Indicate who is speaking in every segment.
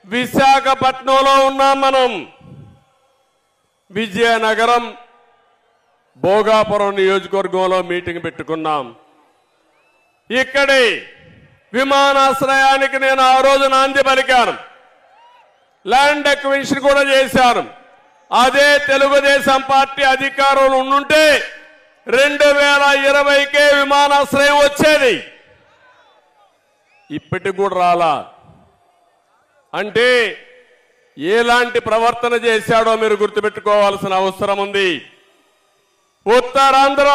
Speaker 1: విశాఖపట్నంలో ఉన్నాం. మనం విజయనగరం భోగాపురం నియోజకవర్గంలో మీటింగ్ పెట్టుకున్నాం. ఇక్కడి విమానాశ్రయానికి నేను ఆ రోజు నాంది పలికాను. ల్యాండ్ అక్విజిషన్ కూడా చేశాను. అదే తెలుగుదేశం పార్టీ అధికారంలో ఉండుంటే 2020కే విమానాశ్రయం వచ్చేది. ఇప్పటికి కూడా రాలా. అంటే ఎలాంటి ప్రవర్తన చేశాడో మీరు గుర్తుపెట్టుకోవాల్సిన అవసరం ఉంది. ఉత్తరాంధ్ర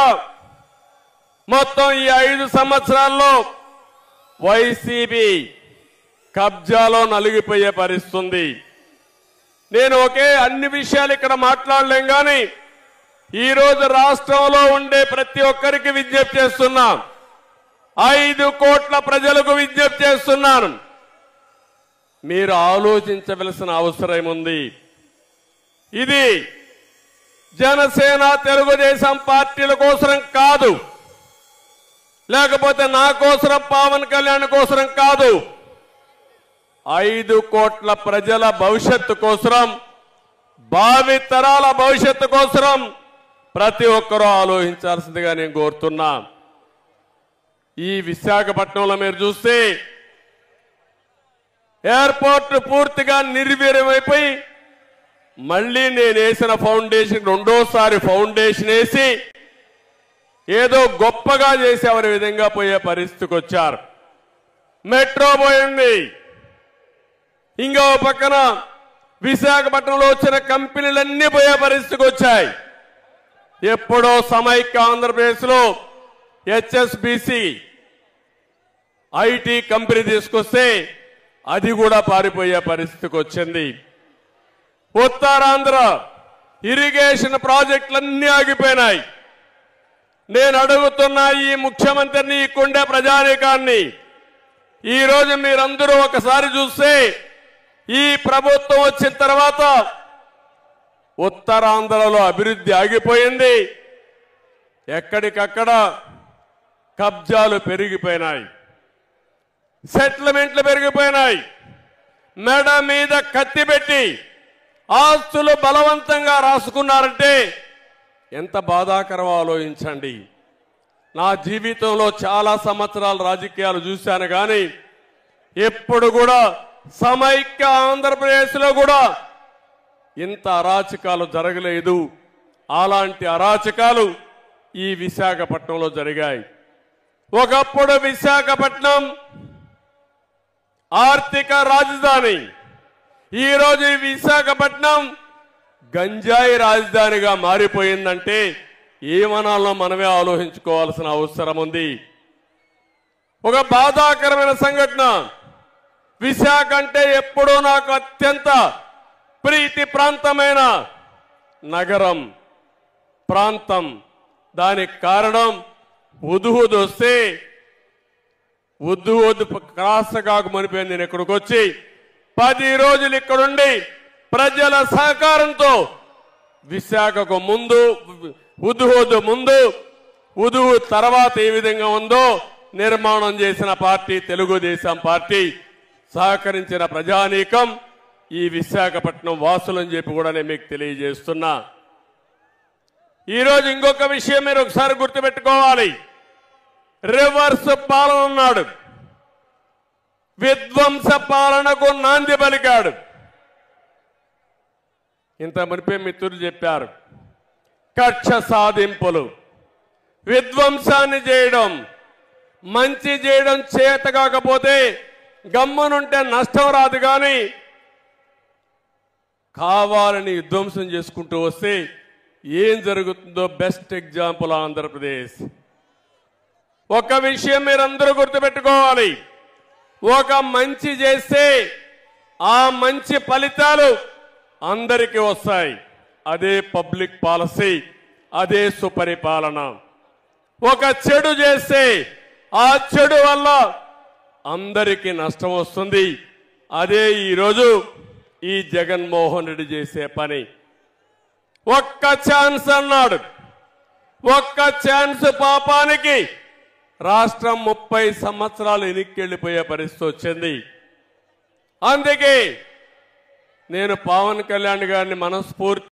Speaker 1: మొత్తం ఈ 5 సంవత్సరాల్లో వైసీపీ కబ్జాలో నలిగిపోయే పరిస్థితి. నేను అన్ని విషయాలు ఇక్కడ మాట్లాడలేం, కానీ ఈరోజు రాష్ట్రంలో ఉండే ప్రతి ఒక్కరికి విజ్ఞప్తి చేస్తున్నా, 5 కోట్ల ప్రజలకు విజ్ఞప్తి చేస్తున్నాను. మీరు ఆలోచించవలసిన అవసరం ఉంది. ఇది జనసేన తెలుగుదేశం పార్టీల కోసం కాదు, లేకపోతే నా కోసం పవన్ కళ్యాణ్ కోసం కాదు. 5 కోట్ల ప్రజల భవిష్యత్తు కోసం, భావి తరాల భవిష్యత్తు కోసం ప్రతి ఒక్కరూ ఆలోచించాల్సిందిగా నేను కోరుతున్నా. ఈ విశాఖపట్నంలో మీరు చూస్తే ఎయిర్పోర్ట్ పూర్తిగా నిర్వీర్యమైపోయి మళ్ళీ నేను వేసిన ఫౌండేషన్ రెండోసారి ఫౌండేషన్ వేసి ఏదో గొప్పగా చేసేవారి విధంగా పోయే పరిస్థితికి వచ్చారు. మెట్రో పోయింది. ఇంకో పక్కన విశాఖపట్నంలో వచ్చిన కంపెనీలన్నీ పోయే పరిస్థితికి వచ్చాయి. ఎప్పుడో సమైక్య ఆంధ్రప్రదేశ్లో హెచ్ఎస్బిసి ఐటీ కంపెనీ తీసుకొస్తే అది కూడా పారిపోయే పరిస్థితికి వచ్చింది. ఉత్తరాంధ్ర ఇరిగేషన్ ప్రాజెక్టులన్నీ ఆగిపోయినాయి. నేను అడుగుతున్నా ఈ ముఖ్యమంత్రిని, ఈ కొండ ప్రజానీకాన్ని, ఈరోజు మీరందరూ ఒకసారి చూస్తే ఈ ప్రభుత్వం వచ్చిన తర్వాత ఉత్తరాంధ్రలో అభివృద్ధి ఆగిపోయింది. ఎక్కడికక్కడ కబ్జాలు పెరిగిపోయినాయి, సెటిల్మెంట్లు పెరిగిపోయినాయి. మెడ మీద కత్తి పెట్టి ఆస్తులు బలవంతంగా రాసుకున్నారంటే ఎంత బాధాకరమో ఆలోచించండి. నా జీవితంలో చాలా సంవత్సరాలు రాజకీయాలు చూశాను, కానీ ఎప్పుడు కూడా సమైక్య ఆంధ్రప్రదేశ్లో కూడా ఇంత అరాచకాలు జరగలేదు. అలాంటి అరాచకాలు ఈ విశాఖపట్నంలో జరిగాయి. ఒకప్పుడు విశాఖపట్నం ఆర్థిక రాజధాని, ఈరోజు ఈ విశాఖపట్నం గంజాయి రాజధానిగా మారిపోయిందంటే ఏమనాలో మనమే ఆలోచించుకోవాల్సిన అవసరం ఉంది. ఒక బాధాకరమైన సంఘటన. విశాఖ అంటే ఎప్పుడూ నాకు అత్యంత ప్రీతి ప్రాంతమైన నగరం, ప్రాంతం. దానికి కారణం ఉదుహుదు వస్తే ఉద్దు క్రాసగాకు మనిపోయింది. నేను ఇక్కడికి వచ్చి 10 రోజులు ఇక్కడుండి ప్రజల సహకారంతో విశాఖకు ముందు, ఉదుహుదు ముందు, ఉదుహు తర్వాత ఏ విధంగా ఉందో నిర్మాణం చేసిన పార్టీ తెలుగుదేశం పార్టీ. సహకరించిన ప్రజానీకం ఈ విశాఖపట్నం వాసులని చెప్పి కూడా నేను మీకు తెలియజేస్తున్నా. ఈరోజు ఇంకొక విషయం మీరు ఒకసారి గుర్తుపెట్టుకోవాలి. రివర్స్ పాలన ఉన్నాడు, విధ్వంస పాలనకు నాంది పలికాడు. ఇంత మునిపే మిత్రులు చెప్పారు, కక్ష సాధింపులు, విధ్వంసాన్ని చేయడం, మంచి చేయడం చేత కాకపోతే గమ్మునుంటే నష్టం రాదు, కానీ కావాలని విధ్వంసం చేసుకుంటూ వస్తే ఏం జరుగుతుందో బెస్ట్ ఎగ్జాంపుల్ ఆంధ్రప్రదేశ్. ఒక విషయం మీరందరూ గుర్తుపెట్టుకోవాలి, ఒక మంచి చేస్తే ఆ మంచి ఫలితాలు అందరికీ వస్తాయి. అదే పబ్లిక్ పాలసీ, అదే సుపరిపాలన. ఒక చెడు చేస్తే ఆ చెడు వల్ల అందరికీ నష్టం వస్తుంది. అదే ఈరోజు ఈ జగన్మోహన్ రెడ్డి చేసే పని. ఒక్క ఛాన్స్ అన్నాడు, ఒక్క ఛాన్స్ పాపానికి రాష్ట్రం 30 సంవత్సరాలు వెనక్కి వెళ్ళిపోయే పరిస్థితి వచ్చింది. అందుకే నేను పవన్ కళ్యాణ్ గారిని మనస్ఫూర్తి